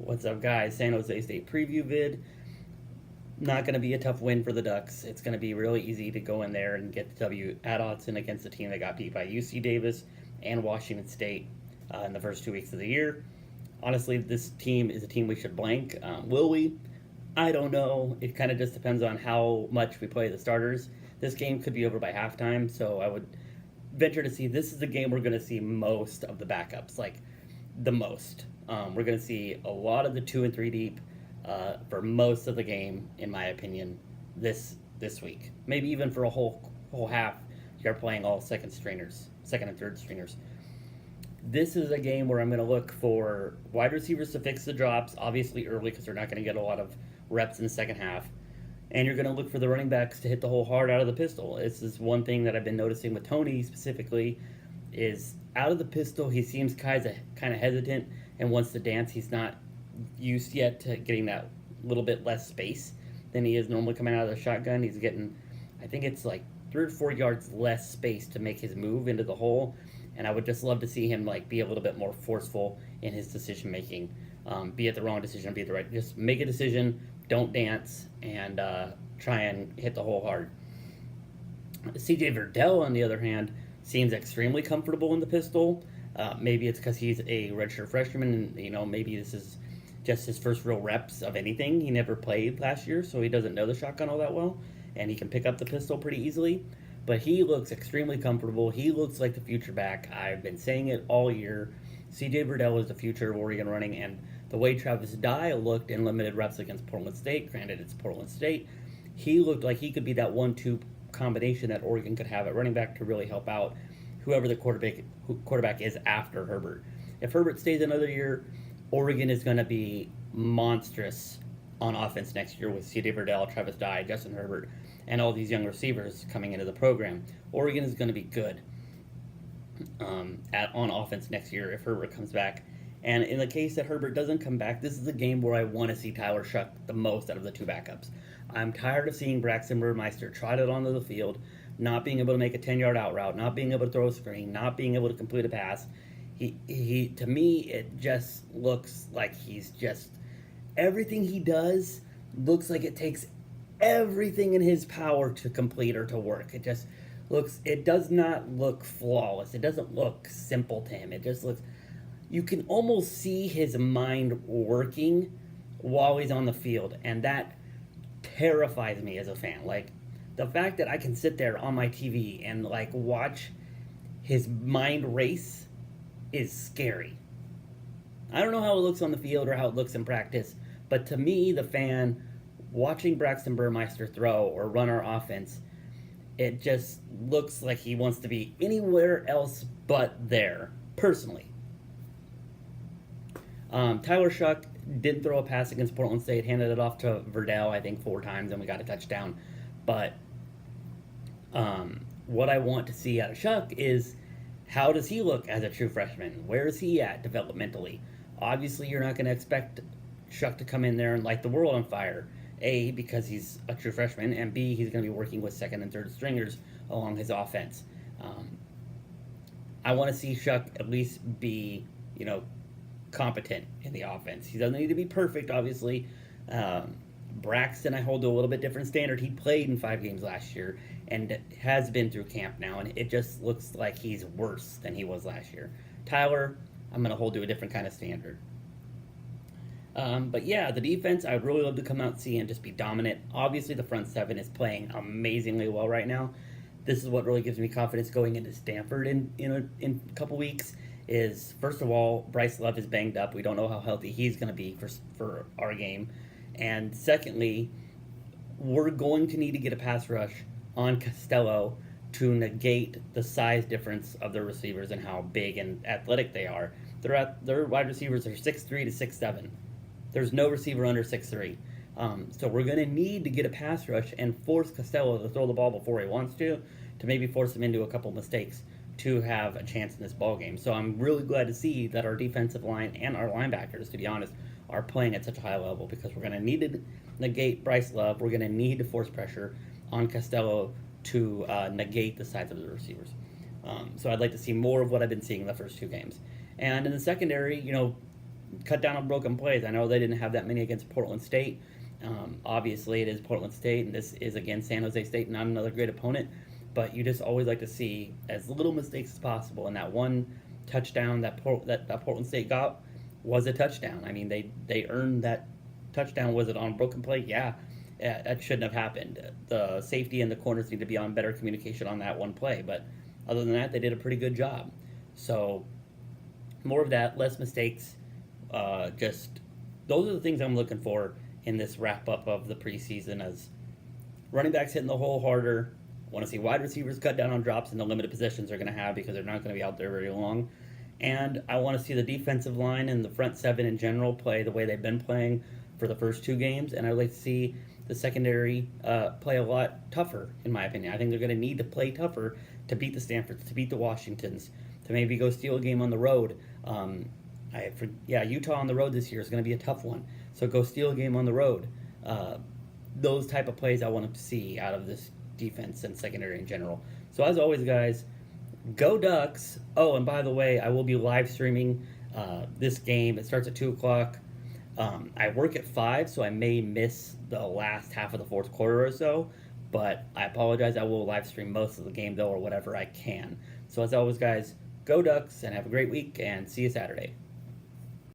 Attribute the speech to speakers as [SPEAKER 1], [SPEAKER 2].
[SPEAKER 1] What's up, guys? San Jose State Preview vid. Not going to be a tough win for the Ducks. It's going to be really easy to go in there and get the W at Autzen against a team that got beat by UC Davis and Washington State in the first 2 weeks of the year. Honestly, this team is a team we should blank. Will we? I don't know. It kind of just depends on how much we play the starters. This game could be over by halftime, so I would venture to see this is the game we're going to see most of the backups, like the most. We're going to see a lot of the 2 and 3 deep for most of the game, in my opinion, this week. Maybe even for a whole half, you're playing all second and third stringers. This is a game where I'm going to look for wide receivers to fix the drops, obviously early because they're not going to get a lot of reps in the second half. And you're going to look for the running backs to hit the whole hard out of the pistol. This is one thing that I've been noticing with Tony specifically is out of the pistol, he seems kind of hesitant and wants to dance. He's not used yet to getting that little bit less space than he is normally coming out of the shotgun. He's getting, I think it's like 3 or 4 yards less space to make his move into the hole. And I would just love to see him be a little bit more forceful in his decision making. Be it the wrong decision, be it the right. Just make a decision, don't dance, and try and hit the hole hard. CJ Verdell, on the other hand, seems extremely comfortable in the pistol. Maybe it's because he's a redshirt freshman, and maybe this is just his first real reps of anything. He never played last year, so he doesn't know the shotgun all that well, and he can pick up the pistol pretty easily. But he looks extremely comfortable. He looks like the future back. I've been saying it all year. CJ Verdell is the future of Oregon running, and the way Travis Dye looked in limited reps against Portland State, granted it's Portland State, he looked like he could be that 1-2 combination that Oregon could have at running back to really help out whoever the quarterback is after Herbert. If Herbert stays another year, Oregon is going to be monstrous on offense next year with C.J. Verdell, Travis Dye, Justin Herbert, and all these young receivers coming into the program. Oregon is going to be good on offense next year if Herbert comes back. And in the case that Herbert doesn't come back, this is a game where I want to see Tyler Shuck the most out of the 2 backups. I'm tired of seeing Braxton Burmeister trot it onto the field, not being able to make a 10-yard out route, not being able to throw a screen, not being able to complete a pass. He to me, it just looks like he's just, everything he does looks like it takes everything in his power to complete or to work. It does not look flawless. It doesn't look simple to him. It just looks, you can almost see his mind working while he's on the field, and that terrifies me as a fan. The fact that I can sit there on my TV and watch his mind race is scary. I don't know how it looks on the field or how it looks in practice, but to me, the fan, watching Braxton Burmeister throw or run our offense, it just looks like he wants to be anywhere else but there, personally. Tyler Shuck did throw a pass against Portland State, handed it off to Verdell, I think 4 times, and we got a touchdown. But what I want to see out of Shuck is, how does he look as a true freshman? Where is he at developmentally? Obviously, you're not going to expect Shuck to come in there and light the world on fire. A, because he's a true freshman, and B, he's going to be working with second and third stringers along his offense. I want to see Shuck at least be, competent in the offense. He doesn't need to be perfect, obviously. Braxton, I hold to a little bit different standard. He played in 5 games last year and has been through camp now, and it just looks like he's worse than he was last year. Tyler, I'm going to hold to a different kind of standard. But yeah, the defense, I'd really love to come out and see and just be dominant. Obviously, the front 7 is playing amazingly well right now. This is what really gives me confidence going into Stanford in a couple weeks. Is, first of all, Bryce Love is banged up. We don't know how healthy he's going to be for our game. And secondly, we're going to need to get a pass rush on Costello to negate the size difference of the receivers and how big and athletic they are. Their wide receivers are 6'3" to 6'7". There's no receiver under 6'3". So we're going to need to get a pass rush and force Costello to throw the ball before he wants to maybe force him into a couple mistakes to have a chance in this ball game. So I'm really glad to see that our defensive line and our linebackers, to be honest, are playing at such a high level, because we're going to need to negate Bryce Love. We're going to need to force pressure on Costello to negate the size of the receivers. So I'd like to see more of what I've been seeing in the first 2 games. And in the secondary, cut down on broken plays. I know they didn't have that many against Portland State. Obviously, it is Portland State, and this is against San Jose State, not another great opponent. But you just always like to see as little mistakes as possible. And that one touchdown that Portland State got was a touchdown. I mean, they earned that touchdown. Was it on a broken play? Yeah, that shouldn't have happened. The safety and the corners need to be on better communication on that one play. But other than that, they did a pretty good job. So more of that, less mistakes. Just those are the things I'm looking for in this wrap up of the preseason, as running backs hitting the hole harder. Want to see wide receivers cut down on drops and the limited possessions they're going to have because they're not going to be out there very long. And I want to see the defensive line and the front seven in general play the way they've been playing for the first 2 games. And I'd like to see the secondary play a lot tougher, in my opinion. I think they're going to need to play tougher to beat the Stanfords, to beat the Washingtons, to maybe go steal a game on the road. Utah on the road this year is going to be a tough one. So go steal a game on the road. Those type of plays I want to see out of this defense and secondary in general. So as always, guys, go Ducks. Oh, and by the way, I will be live streaming this game. It starts at 2 o'clock. I work at 5, so I may miss the last half of the fourth quarter or so. But I apologize. I will live stream most of the game, though, or whatever I can. So as always, guys, go Ducks, and have a great week, and see you Saturday.